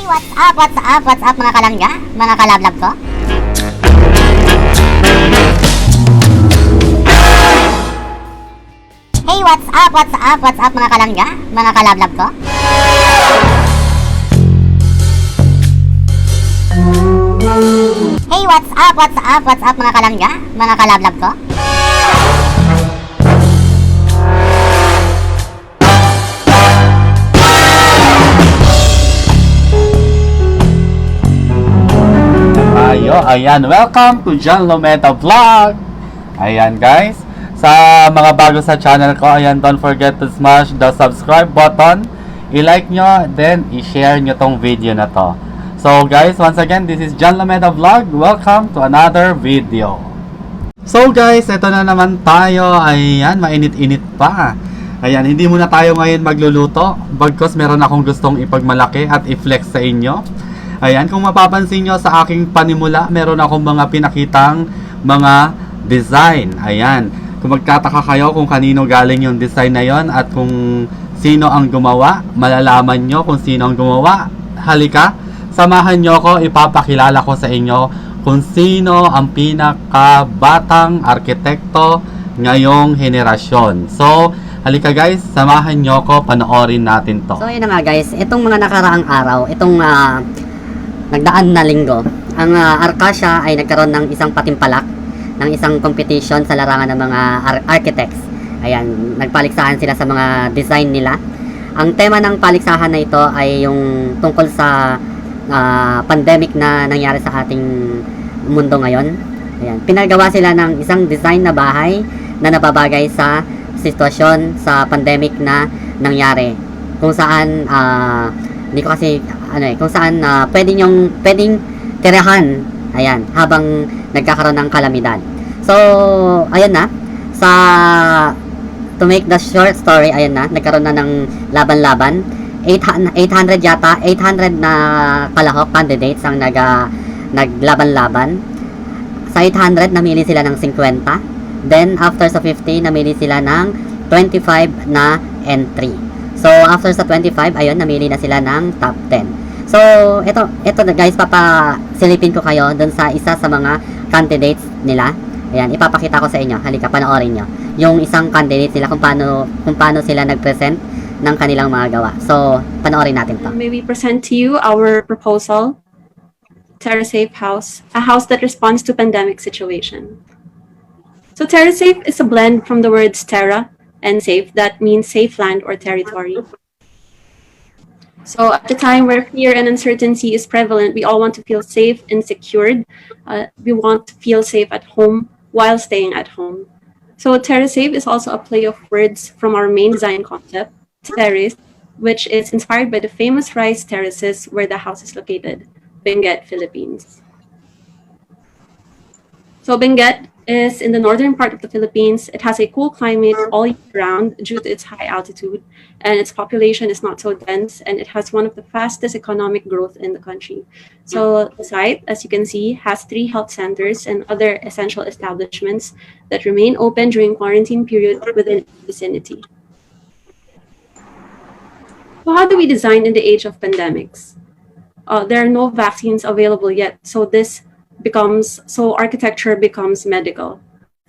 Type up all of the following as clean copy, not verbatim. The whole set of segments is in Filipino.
What's up, what's up, what's up mga kalangga, mga kalablab ko? Hey, what's up, what's up, what's up mga kalangga, mga kalablab ko? Hey, what's up, what's up, what's up mga kalangga, mga kalablab ko? Ayan, welcome to John Lometa Vlog. Ayan guys, sa mga bago sa channel ko, ayan, don't forget to smash the subscribe button, i-like nyo, then i-share nyo tong video na to. So guys, once again, this is John Lometa Vlog. Welcome to another video. So guys, ito na naman tayo. Ayan, mainit-init pa. Ayan, hindi muna tayo ngayon magluluto, bagkus meron akong gustong ipagmalaki at i-flex sa inyo. Ayan, kung mapapansin nyo sa aking panimula, meron akong mga pinakitang mga design. Ayan, kung magtataka kayo kung kanino galing yung design na yon at kung sino ang gumawa, malalaman nyo kung sino ang gumawa. Halika, samahan nyo ko, ipapakilala ko sa inyo kung sino ang pinakabatang arkitekto ngayong henerasyon. So, halika guys, samahan nyo ko, panoorin natin to. So, yun na nga guys, itong mga nakaraang araw, itong nagdaan na linggo, ang Arcasia ay nagkaroon ng isang patimpalak, ng isang competition sa larangan ng mga architects. Ayan, nagpaliksahan sila sa mga design nila. Ang tema ng paliksahan na ito ay yung tungkol sa pandemic na nangyari sa ating mundo ngayon. Ayan, pinagawa sila ng isang design na bahay na nababagay sa sitwasyon sa pandemic na nangyari. Kung saan hindi ko kasi kung saan pwedeng tirahan, ayan, habang nagkakaroon ng kalamidad. So, ayan na, to make the short story, ayan na, nagkaroon na ng laban-laban. 800 yata, 800 na kalahok candidates ang naglaban-laban. Sa 800, namili sila ng 50. Then, after sa 50, namili sila ng 25 na entry. So, after sa 25, ayun, namili na sila ng top 10. So, ito guys, papasilipin ko kayo dun sa isa sa mga candidates nila. Ayan, ipapakita ko sa inyo. Halika, panoorin nyo. Yung isang candidate sila, kung paano sila nag-present ng kanilang mga gawa. So, panoorin natin to. May we present to you our proposal, TerraSafe House, a house that responds to pandemic situation. So, TerraSafe is a blend from the words terra and safe, that means safe land or territory. So at the time where fear and uncertainty is prevalent, we all want to feel safe and secured. We want to feel safe at home while staying at home. So TerraSafe is also a play of words from our main design concept, terrace, which is inspired by the famous rice terraces where the house is located, Benguet, Philippines. So Benguet is in the northern part of the Philippines. It has a cool climate all year round due to its high altitude, and its population is not so dense, and it has one of the fastest economic growth in the country. So the site, as you can see, has 3 health centers and other essential establishments that remain open during quarantine period within its vicinity. So how do we design in the age of pandemics? There are no vaccines available yet, so architecture becomes medical.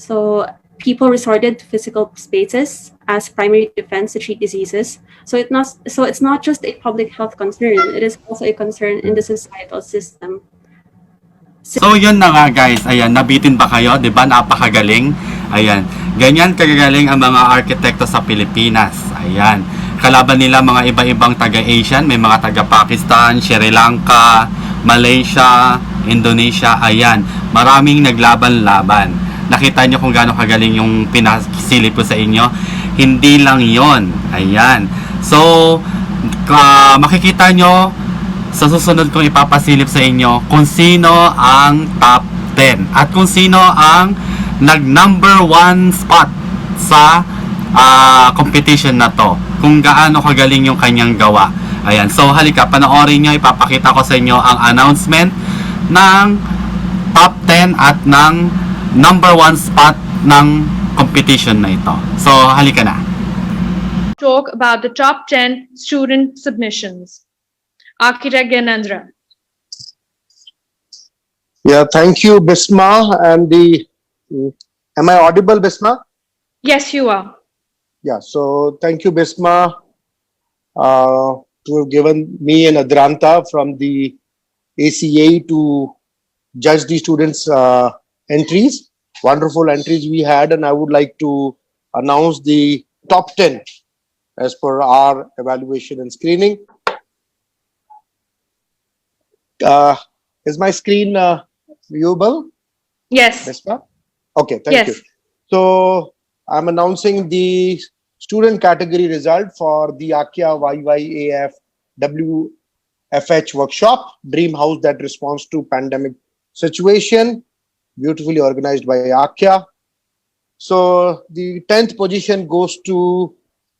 So people resorted to physical spaces as primary defense to treat diseases. So it's not just a public health concern, it is also a concern in the societal system. So yun na nga guys, ayan, nabitin ba kayo? Diba? Napakagaling. Ayan, ganyan kagagaling ang mga arkitekto sa Pilipinas. Ayan, kalaban nila mga iba-ibang taga-Asian, may mga taga-Pakistan, Sri Lanka, Malaysia, Indonesia. Ayan, maraming naglaban-laban. Nakita nyo kung gaano kagaling yung pinasilip ko sa inyo. Hindi lang yon. Ayan, so makikita nyo sa susunod kong ipapasilip sa inyo kung sino ang top 10 at kung sino ang nag-number 1 spot sa competition na to, kung gaano kagaling yung kanyang gawa. Ayan, so halika, panoorin nyo, ipapakita ko sa inyo ang announcement ng top 10 at ng number 1 spot ng competition na ito. So halika na. Talk about the top 10 student submissions. Architect Gyanendra. Yeah, thank you, Bisma. And am I audible, Bisma? Yes, you are. Yeah, so thank you, Bisma, to have given me and Adranta from the ACA to judge the students' entries. Wonderful entries we had, and I would like to announce the top 10 as per our evaluation and screening. Is my screen viewable, Yes. Bisma? Okay, thank you. Yes. So I'm announcing the student category result for the AKIA YYAF WFH workshop, Dream House that responds to pandemic situation, beautifully organized by AKIA. So the 10th position goes to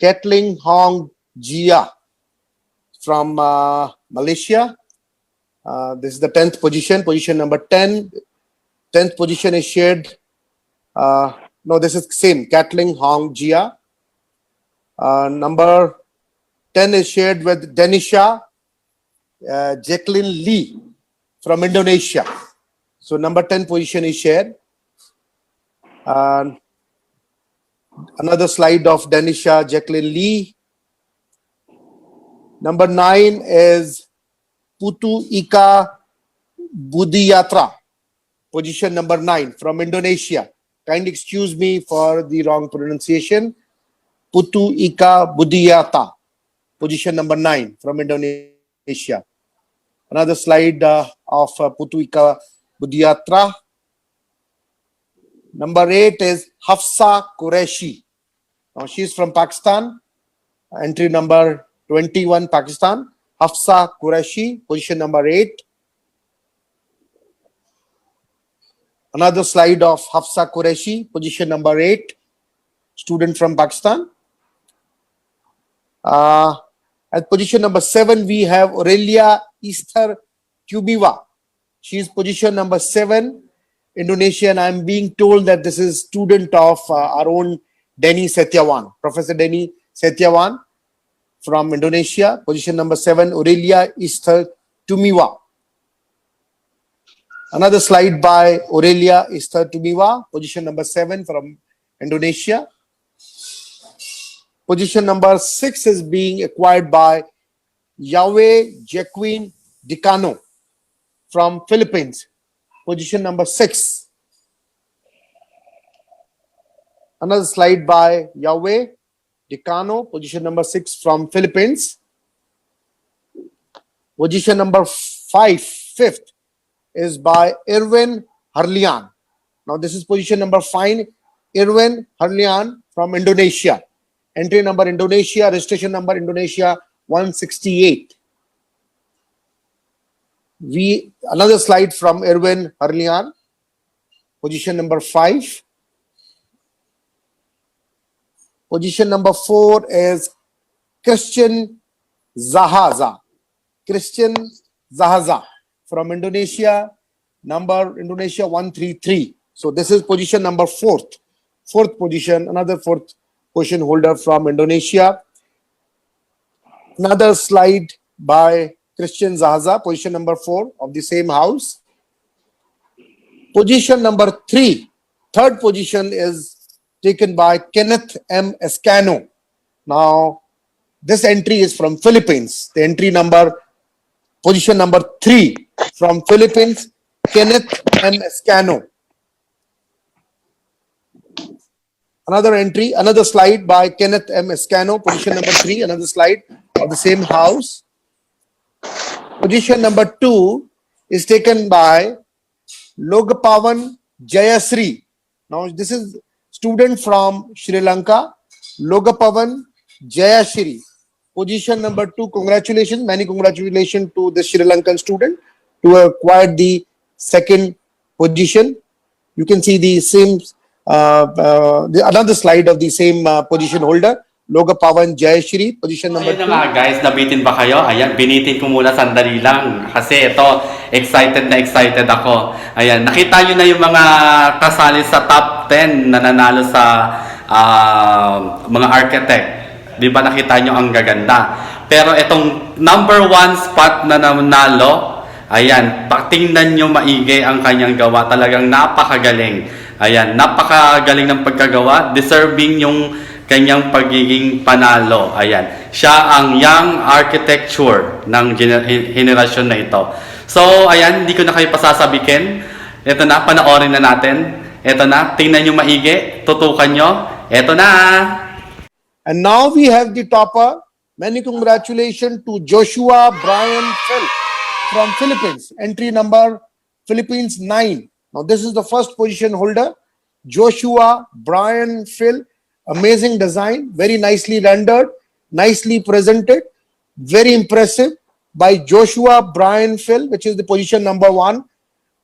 Ketling Hong Jia from Malaysia. This is the 10th position, position number 10. 10th position is shared. No, this is same, Ketling Hong Jia. Number 10 is shared with Denisha Jacqueline Lee from Indonesia. So number 10 position is shared. Another slide of Denisha Jacqueline Lee. Number 9 is Putu Ika Budiyatra, position number 9 from Indonesia. Kindly excuse me for the wrong pronunciation. Putu Ika Budiyata, position number 9 from Indonesia. Another slide of Putu Ika Budiyatra. Number 8 is Hafsa Qureshi. Now she's from Pakistan. Entry number 21, Pakistan. Hafsa Qureshi, position number 8. Another slide of Hafsa Qureshi, position number 8, student from Pakistan. At position number 7, we have Aurelia Esther Tubiwa. She is position number 7, Indonesian. I'm being told that this is student of our own Denny Setiawan, Professor Denny Setiawan from Indonesia. Position number 7, Aurelia Esther Tumiwa. Another slide by Aurelia Esther Tumiwa, position number 7 from Indonesia. Position number 6 is being acquired by Yahweh Jacqueline Dicano from Philippines. Position number 6. Another slide by Yahweh Dicano, position number 6 from Philippines. Position number 5th is by Irwin Harlian. Now this is position number 5, Irwin Harlian from Indonesia. Entry number Indonesia, registration number Indonesia 168. Another slide from Irwin Harlian, position number 5. Position number 4 is Christian Zahaza. Christian Zahaza from Indonesia, number Indonesia 133. So this is position number 4th. 4th position, another 4th position holder from Indonesia. Another slide by Christian Zahaza, position number 4 of the same house. Position number 3, 3rd position is taken by Kenneth M. Escano. Now, this entry is from Philippines. The entry number, position number 3 from Philippines, Kenneth M. Escano. Another entry, another slide by Kenneth M. Escano, position number 3, another slide of the same house. Position number 2 is taken by Logapavan Jayasri. Now, this is student from Sri Lanka, Logapavan Jayasri. Position number 2, congratulations, many congratulations to the Sri Lankan student to acquire the 2nd position. You can see the same, another slide of the same position holder, Logapavan Jayasri, position number 2. Ayun na nga guys, nabitin ba kayo? Ayan, binitin ko muna sandali lang. Kasi ito, excited na excited ako. Ayan, nakita nyo na yung mga kasali sa top 10 na nanalo sa mga architect. Di ba nakita nyo ang gaganda? Pero itong number 1 spot na nanalo, ayan, tingnan nyo maigi ang kanyang gawa. Talagang napakagaling. Ayan, napakagaling ng pagkagawa. Deserving yung kanyang pagiging panalo. Ayan, siya ang young architecture ng henerasyon na ito. So, ayan, hindi ko na kayo pasasabikin. Ito na, panoorin na natin. Ito na, tingnan nyo maigi. Tutukan nyo. Ito na. And now we have the topper. Many congratulations to Joshua Brian Phil from Philippines. Entry number Philippines 9. Now this is the first position holder. Joshua Brian Phil. Amazing design. Very nicely rendered. Nicely presented. Very impressive by Joshua Brian Phil, which is the position number 1.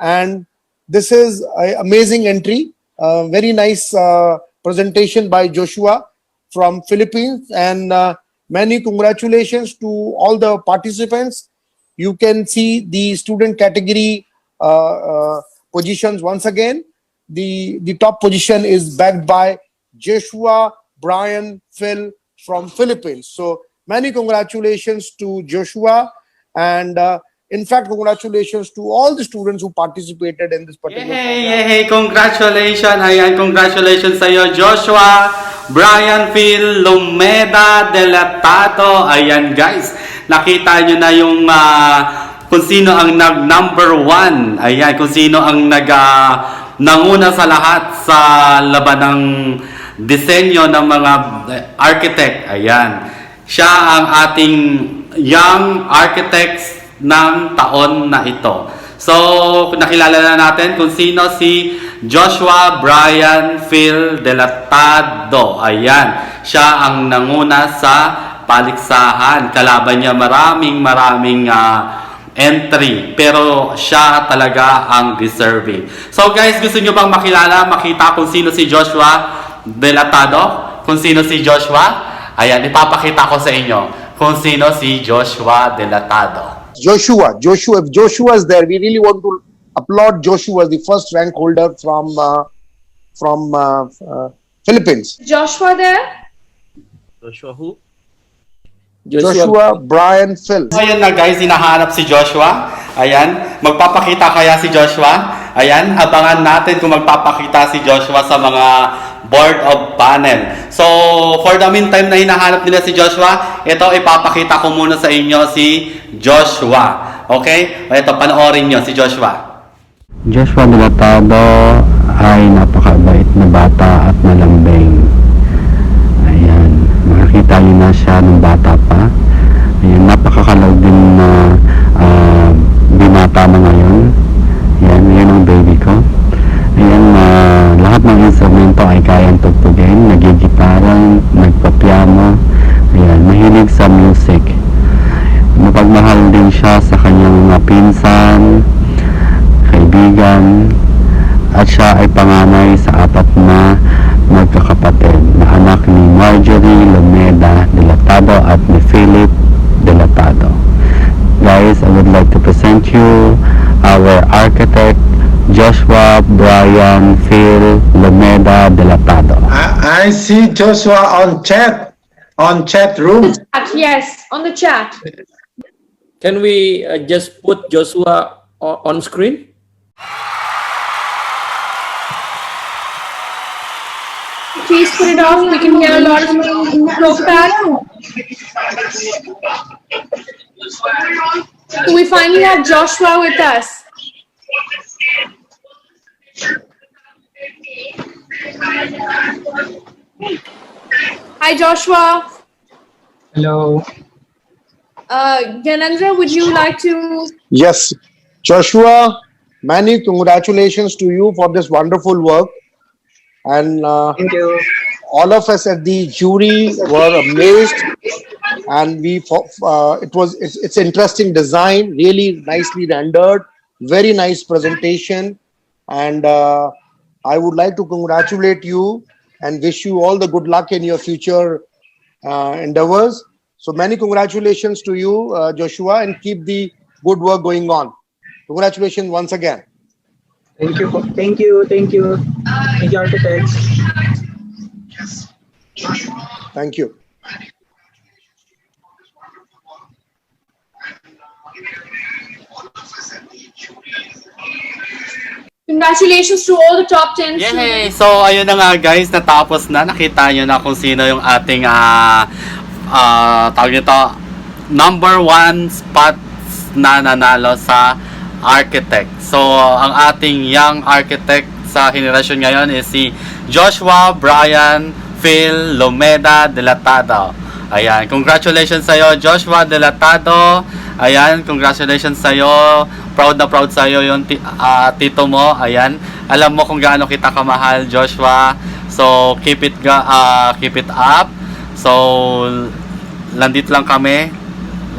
And this is an amazing entry. Very nice presentation by Joshua from Philippines, and many congratulations to all the participants. You can see the student category positions once again. The top position is backed by Joshua Brian Phil from Philippines. So many congratulations to Joshua, and in fact, congratulations to all the students who participated in this particular program. Yay! Congratulations! Ayan, congratulations sa iyo, Joshua Brian Phil Lumeda Delatado. Ayan, guys. Nakita nyo na yung kung sino ang number 1. Ayan, kung sino ang nanguna sa lahat sa laban ng disenyo ng mga architect. Ayan. Siya ang ating young architects ng taon na ito. So, nakilala na natin kung sino si Joshua Brian Phil Delatado. Ayan, siya ang nanguna sa paliksahan. Kalaban niya maraming entry, pero siya talaga ang deserving. So guys, gusto nyo bang makita kung sino si Joshua Delatado? Kung sino si Joshua? Ayan, ipapakita ko sa inyo kung sino si Joshua Delatado. Joshua, if Joshua is there, we really want to applaud Joshua, the first rank holder from Philippines. Joshua there? Joshua Brian Phil. So, ayan na guys, hinahanap si Joshua. Ayan, magpapakita kaya si Joshua? Ayan, abangan natin kung magpapakita si Joshua sa mga board of panel. So, for the meantime na hinahanap nila si Joshua, ito ipapakita ko muna sa inyo si Joshua. Okay? Ito, panoorin nyo si Joshua. Joshua Delatado ay napakabait na bata at malambing. Ayan, makikita niyo na siya nung bata pa. Ayan, napakakalaw din na binata na ngayon. Ayan, yan ang baby ko. Ayan, lahat ng instrumento ay kayang tugtugin. Nagigitaran, nagpapiano. Ayan, mahilig sa music. Mapagmahal din siya sa kanyang mga pinsan, kaibigan, at siya ay panganay sa 4 na magkakapatid na anak ni Marjorie Lumeda Delatado at ni Philip Delatado. Guys, I would like to present you our architect, Joshua Brian Phil Lumeda Delatado. I see Joshua on chat room. Yes, on the chat. Can we just put Joshua on screen? Please put it off. We can hear a lot of feedback. We finally have Joshua with us. Hi, Joshua. Hello. Ganendra, would you like to? Yes, Joshua, many congratulations to you for this wonderful work. And Thank you. all of us at the jury were amazed, and it's interesting design, really nicely rendered, very nice presentation, and I would like to congratulate you and wish you all the good luck in your future endeavors. So many congratulations to you, Joshua, and keep the good work going on. Congratulations once again. Thank you. Thank you. Thank you. Thank you, architects. Thank you. Congratulations to all the top 10 Yay! students. So, ayun na nga guys, natapos na. Nakita nyo na kung sino yung ating tawag nito, number 1 spots na nanalo sa architect. So, ang ating young architect sa henerasyon ngayon is si Joshua Brian Phil Lomeda Delatado. Ayan, congratulations sa'yo, Joshua Delatado. Ayan, congratulations sa'yo. Proud na proud sa'yo yung tito mo. Ayan, alam mo kung gaano kita kamahal, Joshua. So, keep it up. So, nandito lang kami.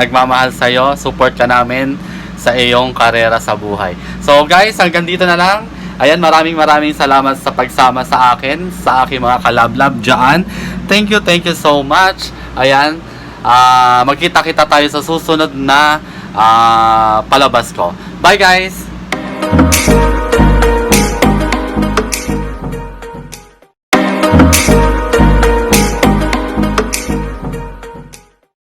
Nagmamahal sa'yo. Support ka namin sa iyong karera sa buhay. So, guys, hanggang dito na lang. Ayan, maraming salamat sa pagsama sa akin, sa aking mga kalablab dyan. Thank you so much. Ayan, magkita-kita tayo sa susunod na palabas ko. Bye guys!